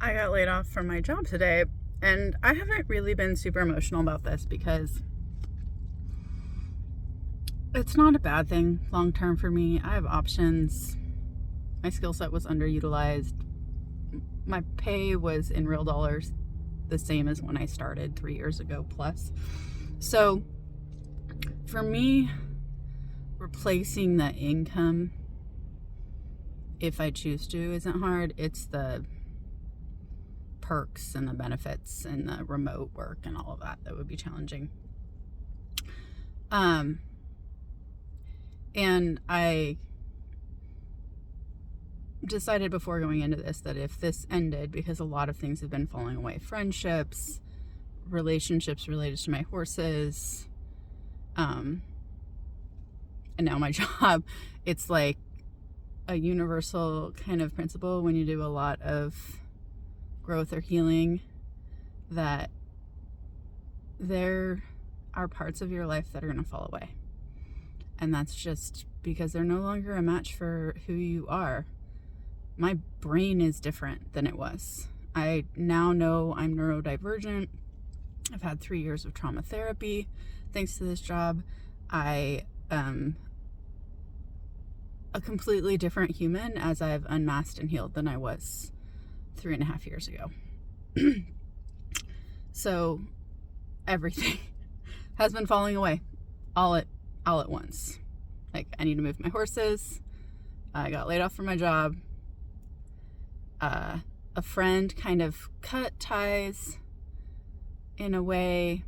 I got laid off from my job today, and I haven't really been super emotional about this because it's not a bad thing long term for me. I have options. My skill set was underutilized. My pay was in real dollars the same as when I started 3 years ago plus. So for me, replacing the income, if I choose to, isn't hard. It's the perks and the benefits and the remote work and all of that would be challenging. And I decided before going into this that if this ended, because a lot of things have been falling away, friendships, relationships related to my horses, and now my job, it's like a universal kind of principle when you do a lot of growth or healing, that there are parts of your life that are going to fall away. And that's just because they're no longer a match for who you are. My brain is different than it was. I now know I'm neurodivergent. I've had 3 years of trauma therapy thanks to this job. I am a completely different human as I've unmasked and healed than I was 3.5 years ago. So everything has been falling away all at once. Like, I need to move my horses. I got laid off from my job. A friend kind of cut ties in a way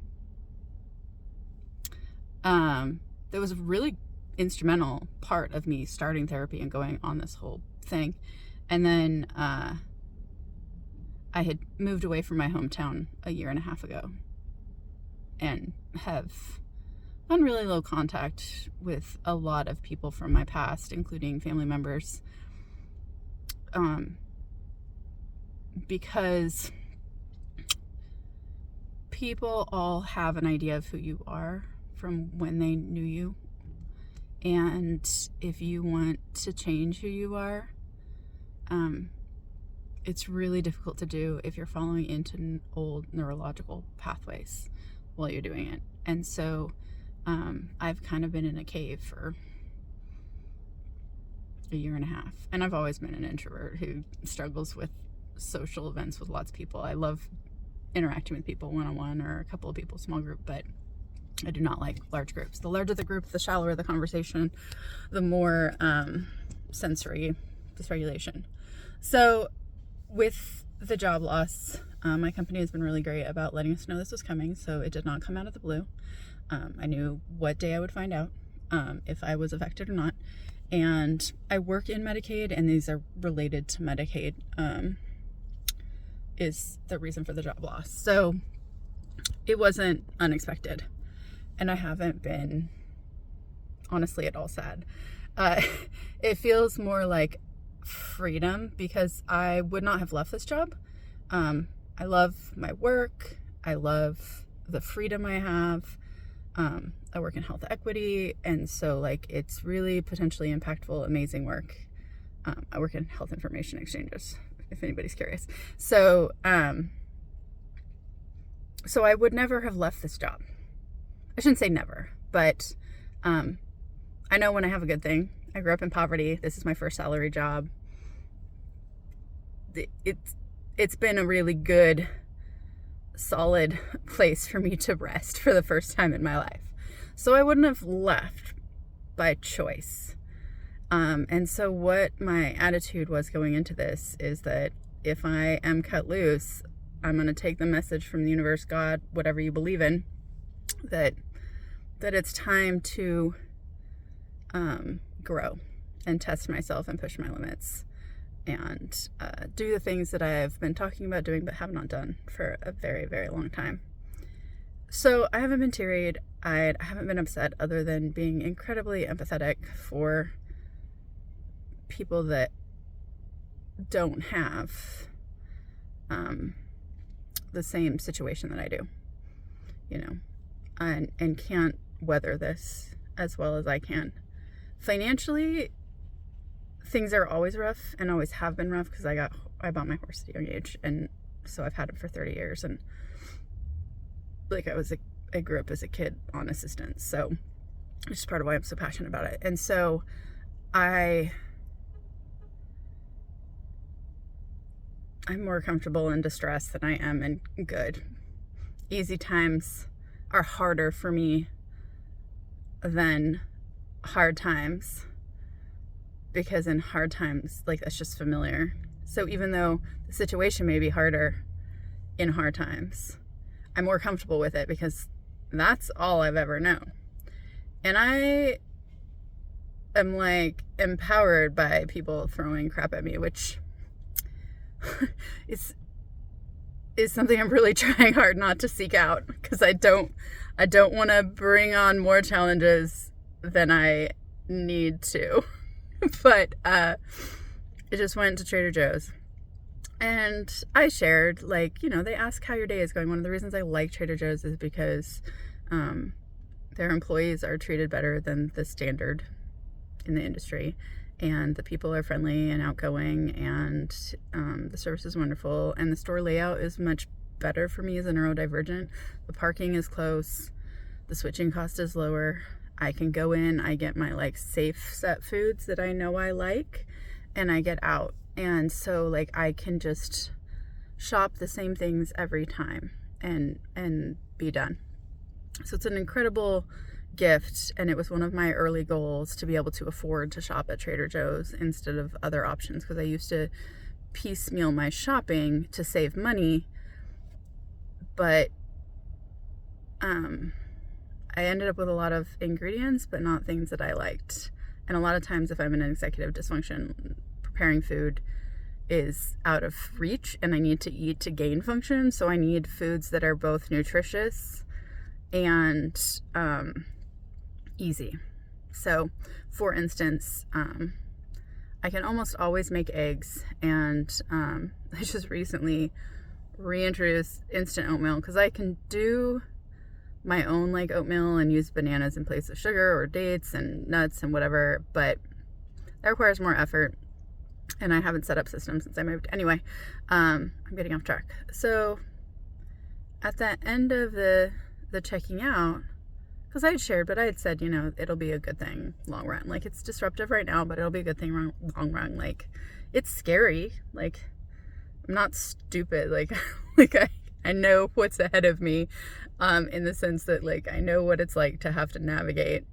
that was a really instrumental part of me starting therapy and going on this whole thing. And then I had moved away from my hometown a year and a half ago and have on really low contact with a lot of people from my past, including family members, because people all have an idea of who you are from when they knew you. And if you want to change who you are, it's really difficult to do if you're following into old neurological pathways while you're doing it. And so I've kind of been in a cave for a year and a half. And I've always been an introvert who struggles with social events with lots of people. I love interacting with people one-on-one or a couple of people, small group, but I do not like large groups. The larger the group, the shallower the conversation, the more sensory dysregulation. So with the job loss, my company has been really great about letting us know this was coming, so it did not come out of the blue. I knew what day I would find out if I was affected or not. And I work in Medicaid, and these are related to Medicaid, is the reason for the job loss. So it wasn't unexpected. And I haven't been, honestly, at all sad. It feels more like freedom because I would not have left this job. I love my work. I love the freedom I have. I work in health equity, and so like it's really potentially impactful, amazing work. I work in health information exchanges, if anybody's curious. So I would never have left this job. I shouldn't say never, but I know when I have a good thing. I grew up in poverty. This is my first salary job. It's been a really good, solid place for me to rest for the first time in my life. So I wouldn't have left by choice. And so what my attitude was going into this is that if I am cut loose, I'm going to take the message from the universe, God, whatever you believe in, that it's time to grow and test myself and push my limits and do the things that I've been talking about doing but have not done for a very, very long time. So I haven't been teary-eyed. I haven't been upset, other than being incredibly empathetic for people that don't have the same situation that I do, you know, and can't weather this as well as I can. Financially, things are always rough and always have been rough because I got I bought my horse at a young age, and so I've had him for 30 years, and like I grew up as a kid on assistance, so which is part of why I'm so passionate about it. And so I'm more comfortable in distress than I am in good. Easy times are harder for me than hard times, because in hard times, like, that's just familiar. So even though the situation may be harder in hard times, I'm more comfortable with it because that's all I've ever known. And I am like empowered by people throwing crap at me, which is something I'm really trying hard not to seek out, because I don't want to bring on more challenges than I need to. But I just went to Trader Joe's, and I shared, like, they ask how your day is going. One of the reasons I like Trader Joe's is because their employees are treated better than the standard in the industry, and the people are friendly and outgoing, and the service is wonderful, and the store layout is much better for me as a neurodivergent. The parking is close, the switching cost is lower. I can go in, I get my like safe set foods that I know I like, and I get out. And so like I can just shop the same things every time and be done. So it's an incredible gift, and it was one of my early goals to be able to afford to shop at Trader Joe's instead of other options, because I used to piecemeal my shopping to save money, but I ended up with a lot of ingredients but not things that I liked. And a lot of times if I'm in an executive dysfunction, preparing food is out of reach, and I need to eat to gain function, so I need foods that are both nutritious and easy. So for instance, I can almost always make eggs, and I just recently reintroduced instant oatmeal, because I can do my own like oatmeal and use bananas in place of sugar or dates and nuts and whatever, but that requires more effort, and I haven't set up systems since I moved. Anyway, I'm getting off track. So at the end of the checking out, because I had shared, but I had said, it'll be a good thing long run. Like, it's disruptive right now, but it'll be a good thing long run. Like, it's scary. Like, I'm not stupid. Like I know what's ahead of me, in the sense that, like, I know what it's like to have to navigate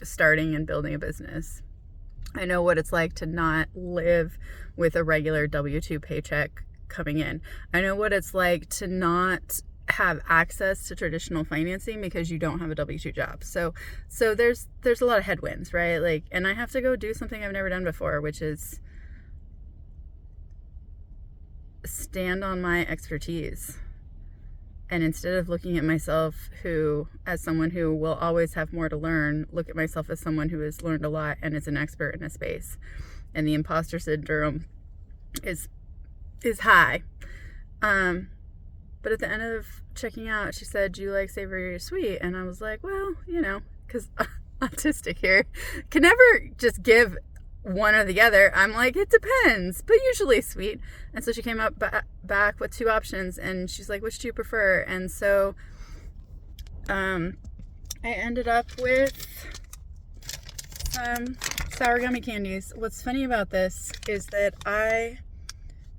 starting and building a business. I know what it's like to not live with a regular W-2 paycheck coming in. I know what it's like to not have access to traditional financing because you don't have a W-2 job. So there's a lot of headwinds, right? Like, and I have to go do something I've never done before, which is stand on my expertise. And instead of looking at myself as someone who will always have more to learn, look at myself as someone who has learned a lot and is an expert in a space. And the imposter syndrome is high. But at the end of checking out, she said, "Do you like savory or sweet?" And I was like, well, because autistic here, can never just give one or the other. I'm like, it depends, but usually sweet. And so she came up back with two options, and she's like, which do you prefer? And so I ended up with some sour gummy candies. What's funny about this is that I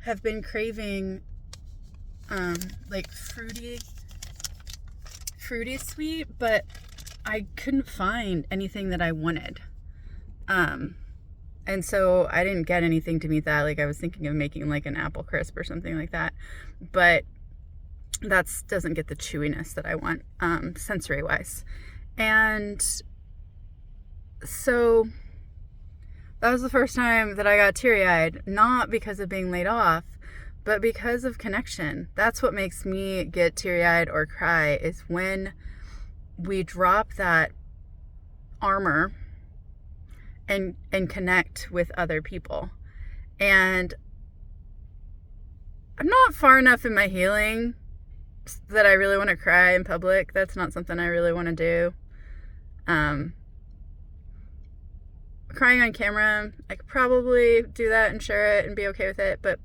have been craving like fruity sweet, but I couldn't find anything that I wanted. And so I didn't get anything to meet that. Like, I was thinking of making like an apple crisp or something like that, but that doesn't get the chewiness that I want, sensory wise. And so that was the first time that I got teary-eyed, not because of being laid off, but because of connection. That's what makes me get teary-eyed or cry, is when we drop that armor and connect with other people. And I'm not far enough in my healing that I really want to cry in public. That's not something I really want to do. Crying on camera, I could probably do that and share it and be okay with it, but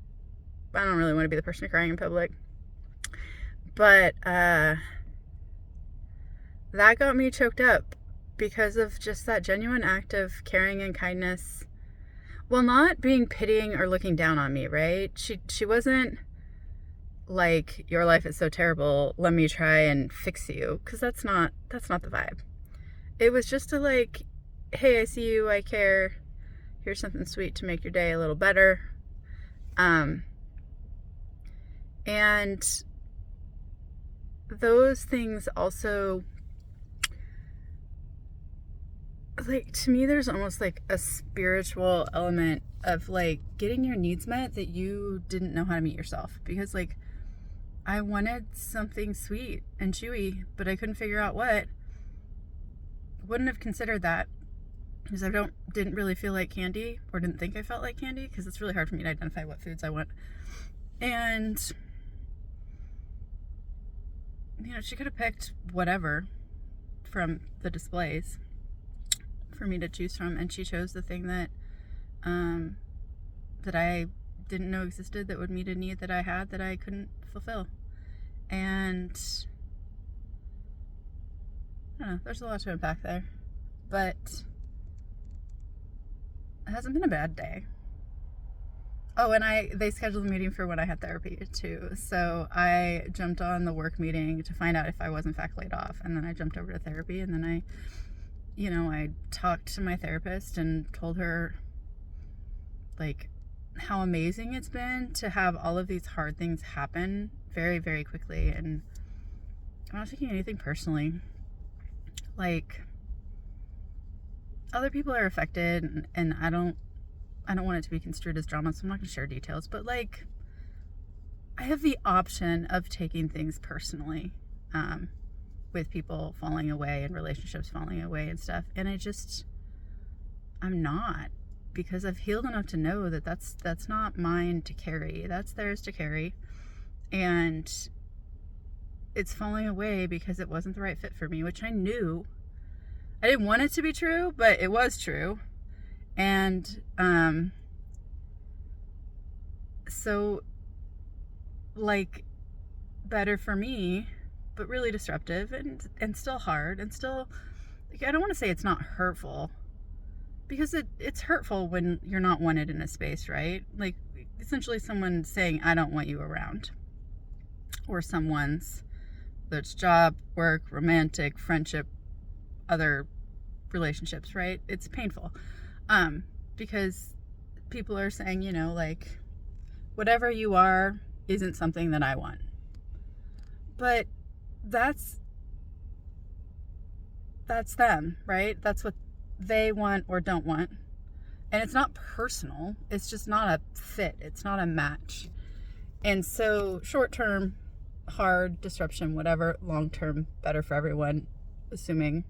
I don't really want to be the person crying in public. But that got me choked up because of just that genuine act of caring and kindness, while not being pitying or looking down on me, right? She wasn't like, your life is so terrible, let me try and fix you, because that's not the vibe. It was just a like, hey, I see you, I care, here's something sweet to make your day a little better. And those things also, like, to me, there's almost like a spiritual element of like getting your needs met that you didn't know how to meet yourself. Because like, I wanted something sweet and chewy, but I couldn't figure out what. Wouldn't have considered that because I didn't really feel like candy, or didn't think I felt like candy, because it's really hard for me to identify what foods I want. And she could have picked whatever from the displays for me to choose from, and she chose the thing that that I didn't know existed, that would meet a need that I had that I couldn't fulfill. And I don't know, there's a lot to unpack there, but it hasn't been a bad day. Oh, and they scheduled a meeting for when I had therapy too. So I jumped on the work meeting to find out if I was in fact laid off. And then I jumped over to therapy, and then I talked to my therapist and told her like how amazing it's been to have all of these hard things happen very, very quickly. And I'm not taking anything personally. Like, other people are affected, and I don't want it to be construed as drama, so I'm not going to share details, but like, I have the option of taking things personally, with people falling away and relationships falling away and stuff. And I'm not, because I've healed enough to know that that's not mine to carry. That's theirs to carry. And it's falling away because it wasn't the right fit for me, which I knew. I didn't want it to be true, but it was true. And so like, better for me, but really disruptive, and still hard, and still, like, I don't want to say it's not hurtful, because it's hurtful when you're not wanted in a space, right? Like, essentially someone saying, I don't want you around, or someone's, whether it's job, work, romantic, friendship, other relationships, right? It's painful. Because people are saying, like, whatever you are isn't something that I want. But that's them, right? That's what they want or don't want. And it's not personal. It's just not a fit. It's not a match. And so short term, hard, disruption, whatever. Long term, better for everyone, assuming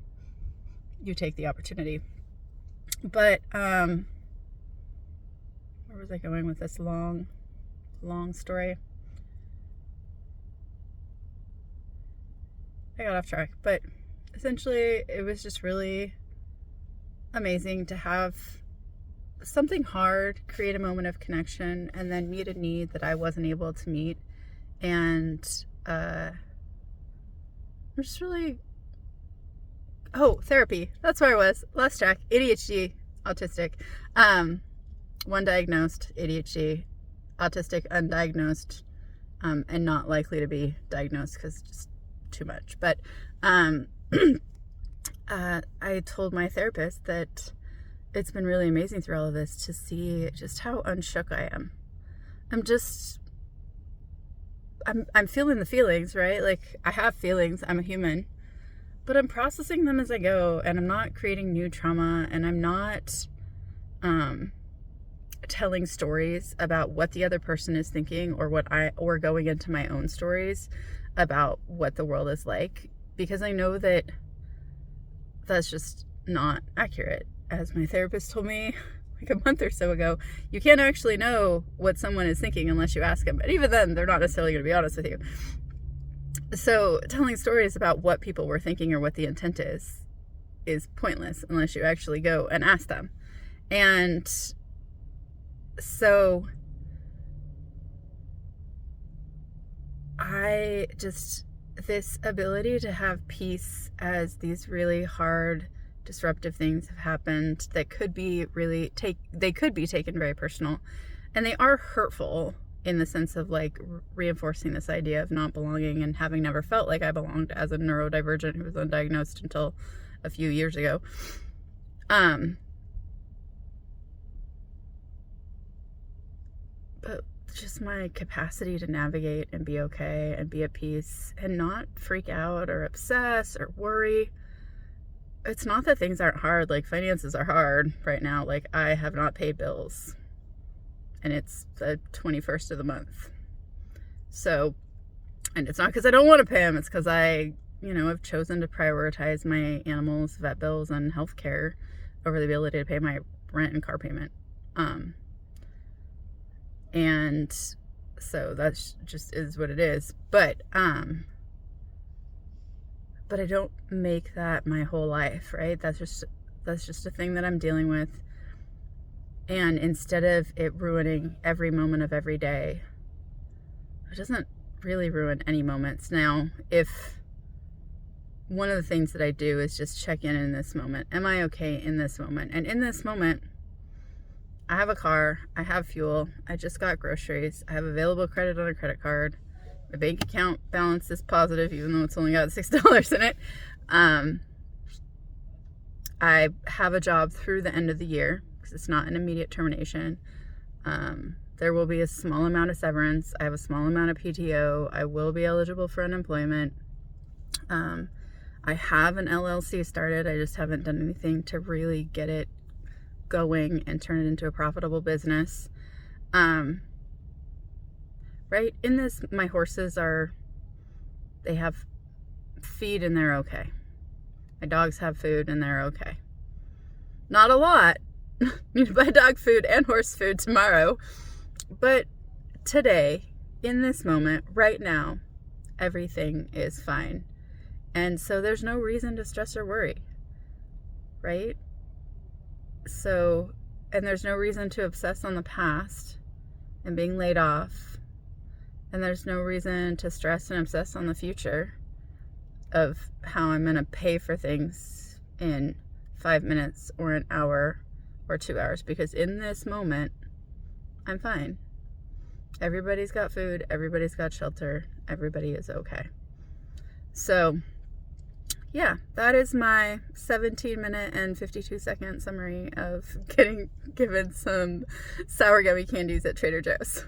you take the opportunity. But where was I going with this long story? I got off track, but essentially it was just really amazing to have something hard create a moment of connection, and then meet a need that I wasn't able to meet. And I'm just really, therapy, that's where I was, lost track. ADHD, autistic, one diagnosed, ADHD, autistic, undiagnosed, and not likely to be diagnosed because just too much. But I told my therapist that it's been really amazing through all of this to see just how unshook I am. I'm feeling the feelings, right? Like, I have feelings, I'm a human, but I'm processing them as I go, and I'm not creating new trauma, and I'm not telling stories about what the other person is thinking, or going into my own stories about what the world is like, because I know that that's just not accurate. As my therapist told me like a month or so ago, you can't actually know what someone is thinking unless you ask them. But even then, they're not necessarily going to be honest with you. So telling stories about what people were thinking or what the intent is pointless unless you actually go and ask them. And so this ability to have peace as these really hard, disruptive things have happened that could be they could be taken very personal, and they are hurtful in the sense of like reinforcing this idea of not belonging and having never felt like I belonged as a neurodivergent who was undiagnosed until a few years ago. But just my capacity to navigate and be okay and be at peace and not freak out or obsess or worry. It's not that things aren't hard. Like, finances are hard right now. Like, I have not paid bills and it's the 21st of the month. So, and it's not because I don't want to pay them. It's because I, have chosen to prioritize my animals, vet bills, and healthcare over the ability to pay my rent and car payment. And so that's just is what it is. But I don't make that my whole life, right? That's just a thing that I'm dealing with. And instead of it ruining every moment of every day, it doesn't really ruin any moments. Now, if one of the things that I do is just check in this moment. Am I okay in this moment? And in this moment, I have a car, I have fuel, I just got groceries, I have available credit on a credit card, my bank account balance is positive even though it's only got $6 in it. I have a job through the end of the year because it's not an immediate termination. There will be a small amount of severance. I have a small amount of PTO. I will be eligible for unemployment. I have an LLC started. I just haven't done anything to really get it going and turn it into a profitable business. Right? In this, my horses they have feed and they're okay. My dogs have food and they're okay. Not a lot. Need to buy dog food and horse food tomorrow. But today, in this moment, right now, everything is fine. And so there's no reason to stress or worry. Right? So, and there's no reason to obsess on the past and being laid off. And there's no reason to stress and obsess on the future of how I'm going to pay for things in 5 minutes or an hour or 2 hours, because in this moment, I'm fine. Everybody's got food. Everybody's got shelter. Everybody is okay. So, yeah, that is my 17-minute and 52-second summary of getting given some sour gummy candies at Trader Joe's.